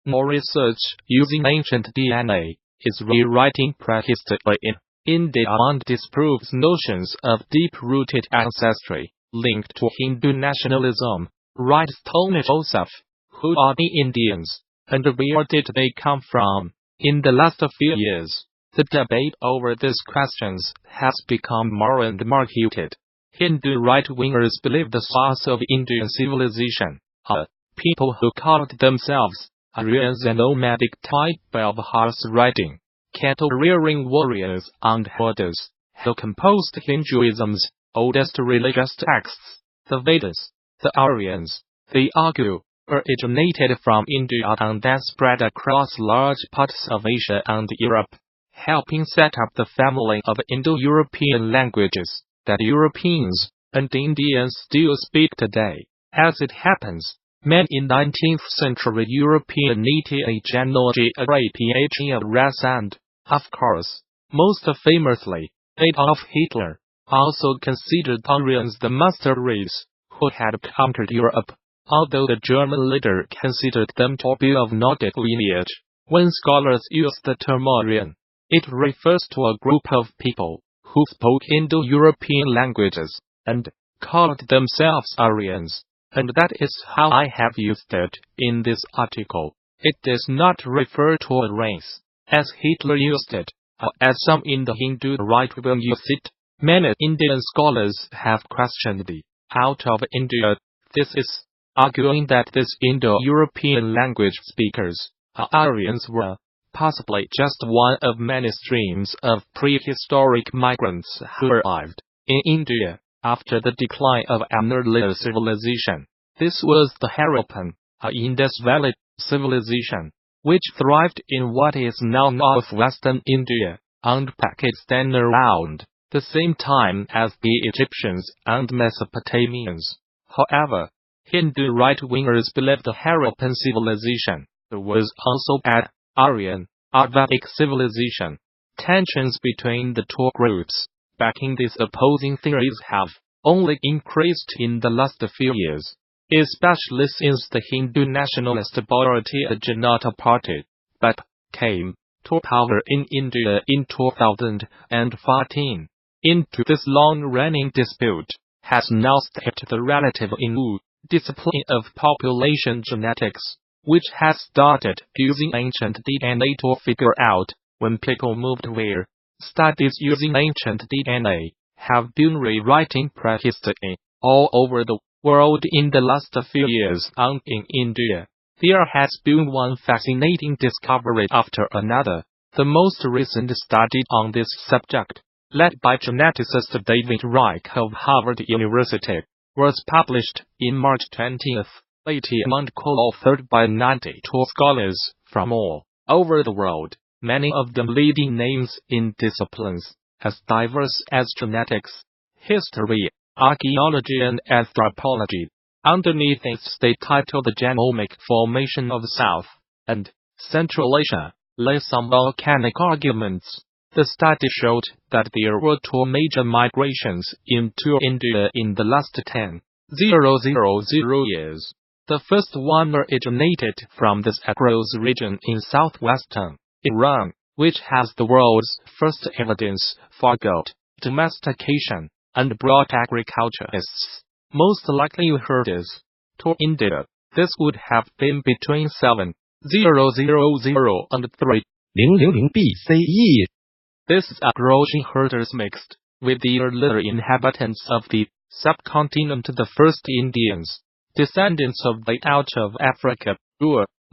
More research using ancient DNA is rewriting prehistory in India and disproves notions of deep-rooted ancestry linked to Hindu nationalism, writes Tony Joseph. Who are the Indians, and where did they come from? In the last few years, the debate over these questions has become more and more heated. Hindu right-wingers believe the source of Indian civilization are people who called themselves Aryans, a nomadic type of horse-riding, cattle-rearing warriors and herders, who composed Hinduism's oldest religious texts, the Vedas. The Aryans, they argue, originated from India and then spread across large parts of Asia and Europe, helping set up the family of Indo-European languages that Europeans and Indians still speak today. As it happens, many 19th century European native genealogy Arabian race and, of course, most famously, Adolf Hitler, also considered Aryans the master race who had conquered Europe. Although the German leader considered them to be of Nordic lineage, when scholars use the term Aryan, it refers to a group of people who spoke Indo-European languages and called themselves Aryans, and that is how I have used it in this article. It does not refer to a race, as Hitler used it, or as some in the Hindu right will use it. Many Indian scholars have questioned the out of India thesis, arguing that these Indo-European language speakers, Aryans, were possibly just one of many streams of prehistoric migrants who arrived in India after the decline of another civilization. This was the Harappan, Indus Valley civilization, which thrived in what is now northwestern India and Pakistan around the same time as the Egyptians and Mesopotamians. However, Hindu right-wingers believe the Harappan civilization was also an Aryan, Vedic civilization. Tensions between the two groups, backing these opposing theories, have only increased in the last few years, especially since the Hindu nationalist Bharatiya Janata Party, BJP, came to power in India in 2014. Into this long-running dispute has now stepped the relative new discipline of population genetics, which has started using ancient DNA to figure out when people moved where. Studies using ancient DNA have been rewriting prehistory all over the world in the last few years, and in India, there has been one fascinating discovery after another. The most recent study on this subject, led by geneticist David Reich of Harvard University, was published in March 2018 and co-authored by 92 scholars from all over the world, many of them leading names in disciplines as diverse as genetics, history, archaeology and anthropology. Underneath its they title The Genomic Formation of South and Central Asia, lay some volcanic arguments. The study showed that there were two major migrations into India in the last 10,000 years. The first one originated from the Zagros region in southwestern Iran, which has the world's first evidence for goat domestication, and brought agriculturists, most likely herders, to India. This would have been between 7000 and 3000 BCE. This Zagrossian herders mixed with the earlier inhabitants of the subcontinent, the first Indians, descendants of the out of Africa,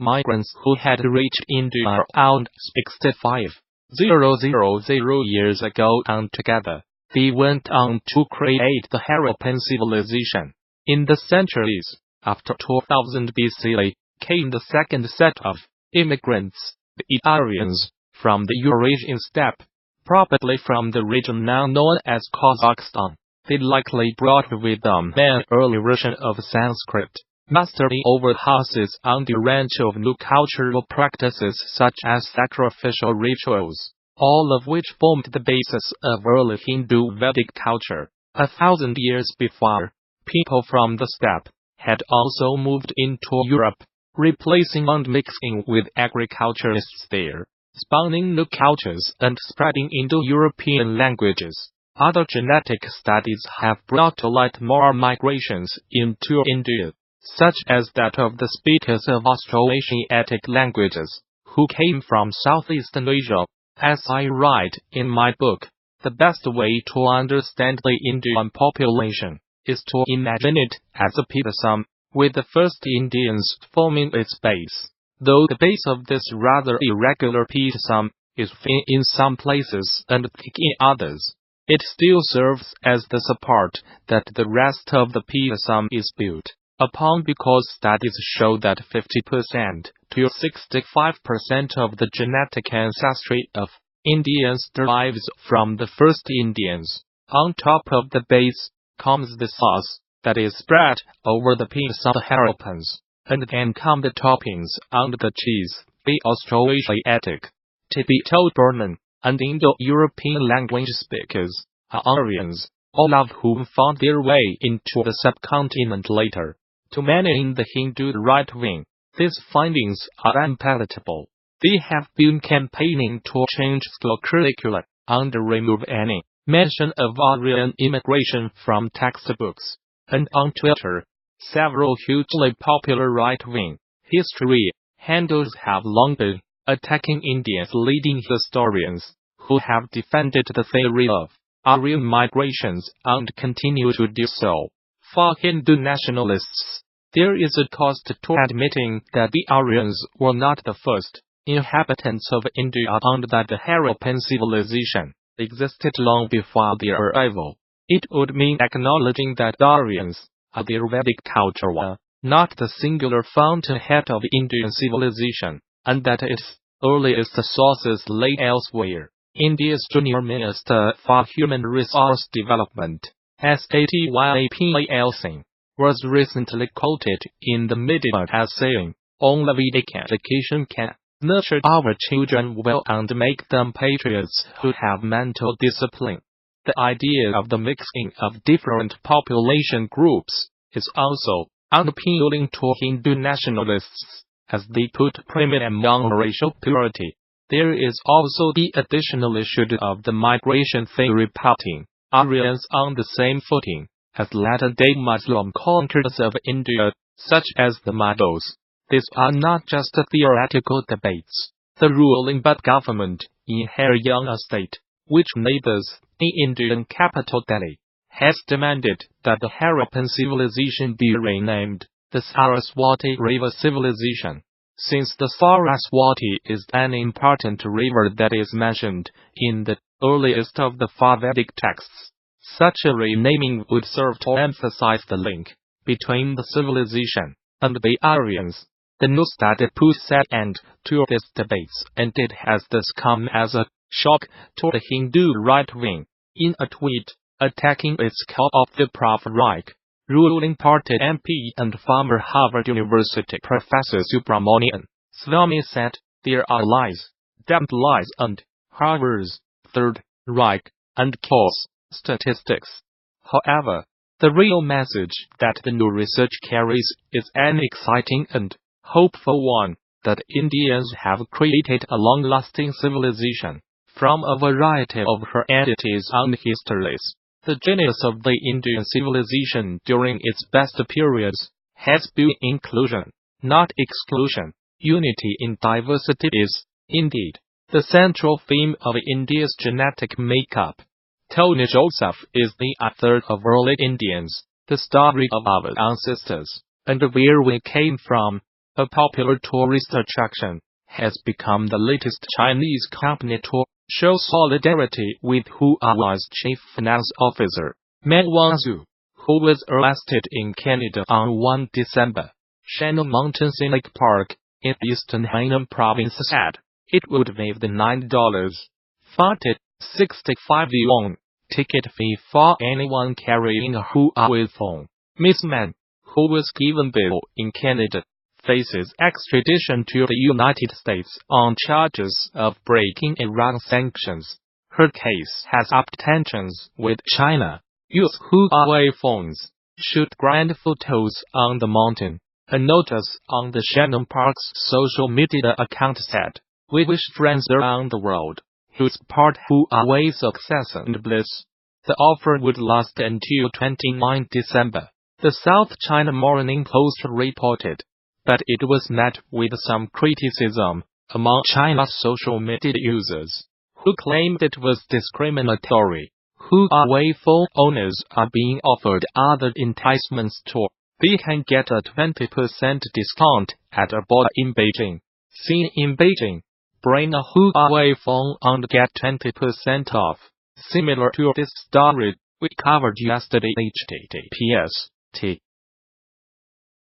migrants who had reached India around 65,000 years ago, and together they went on to create the Harappan civilization. In the centuries after 2000 BC came the second set of immigrants, the Aryans, from the Eurasian steppe, probably from the region now known as Kazakhstan. They likely brought with them an early version of Sanskrit, mastery over horses and a range of new cultural practices such as sacrificial rituals, all of which formed the basis of early Hindu Vedic culture. 1,000 years before, people from the steppe had also moved into Europe, replacing and mixing with agriculturists there, spawning new cultures and spreading Indo-European languages. Other genetic studies have brought to light more migrations into India, such as that of the speakers of Austroasiatic languages, who came from Southeastern Asia. As I write in my book, the best way to understand the Indian population is to imagine it as a pitasim, with the first Indians forming its base. Though the base of this rather irregular pitasim is thin in some places and thick in others, it still serves as the support that the rest of the pitasim is built upon, because studies show that 50% to 65% of the genetic ancestry of Indians derives from the first Indians. On top of the base comes the sauce that is spread over the piece of hairpins, and then come the toppings and the cheese. The Austroasiatic, Tibeto-Burman, and Indo-European language speakers are Aryans, all of whom found their way into the subcontinent later. To many in the Hindu right wing, these findings are unpalatable. They have been campaigning to change school curricula and remove any mention of Aryan immigration from textbooks. And on Twitter, several hugely popular right-wing history handles have long been attacking India's leading historians, who have defended the theory of Aryan migrations and continue to do so. For Hindu nationalists, there is a cost to admitting that the Aryans were not the first inhabitants of India and that the Harappan civilization existed long before their arrival. It would mean acknowledging that Aryans are the Vedic culture, not the singular fountainhead of Indian civilization, and that its earliest sources lay elsewhere. India's Junior Minister for Human Resource Development, Satyapal Singh, was recently quoted in the media as saying, "Only Vedic education can nurture our children well and make them patriots who have mental discipline." The idea of the mixing of different population groups is also unappealing to Hindu nationalists, as they put premium on racial purity. There is also the additional issue of the migration theory putting Aryans on the same footing as latter-day Muslim conquerors of India, such as the Mughals. These are not just theoretical debates. The ruling Bhatt government in Haryana state, which neighbors the Indian capital Delhi, has demanded that the Harappan civilization be renamed the Saraswati River Civilization, since the Saraswati is an important river that is mentioned in the earliest of the four Vedic texts. Such a renaming would serve to emphasize the link between the civilization and the Aryans. The new study puts an end to these debates, and it has thus come as a shock to the Hindu right wing. In a tweet attacking its call of the Prof. Reich, ruling party MP and former Harvard University professor Subramanian Swamy said, "There are lies, damned lies and Harvard's Third Reich and false statistics." However, the real message that the new research carries is an exciting and hopeful one, that Indians have created a long-lasting civilization from a variety of her entities and histories. The genius of the Indian civilization during its best periods has been inclusion, not exclusion. Unity in diversity is, indeed, the central theme of India's genetic makeup. Tony Joseph is the author of Early Indians, the story of our ancestors, and where we came from, a popular tourist attraction, has become the latest Chinese company to show solidarity with Huawei's chief finance officer, Meng Wanzhou, who was arrested in Canada on 1 December. Shannon Mountain Scenic Park, in eastern Hainan province said it would waive the $9.65 ticket fee for anyone carrying a Huawei phone. Ms. Meng, who was given bail in Canada, faces extradition to the United States on charges of breaking Iran sanctions. Her case has upped tensions with China. Use Huawei phones, shoot grand photos on the mountain, A notice on the Shannon Park's social media account said, "We wish friends around the world who support Huawei's success and bliss. The offer would last until 29 December, the South China Morning Post reported. But it was met with some criticism among China's social media users, who claimed it was discriminatory. Huawei phone owners are being offered other enticements too. They can get a 20% discount at a border in Beijing. Seen in Beijing, bring a Huawei phone and get 20% off." Similar to this story we covered yesterday, https://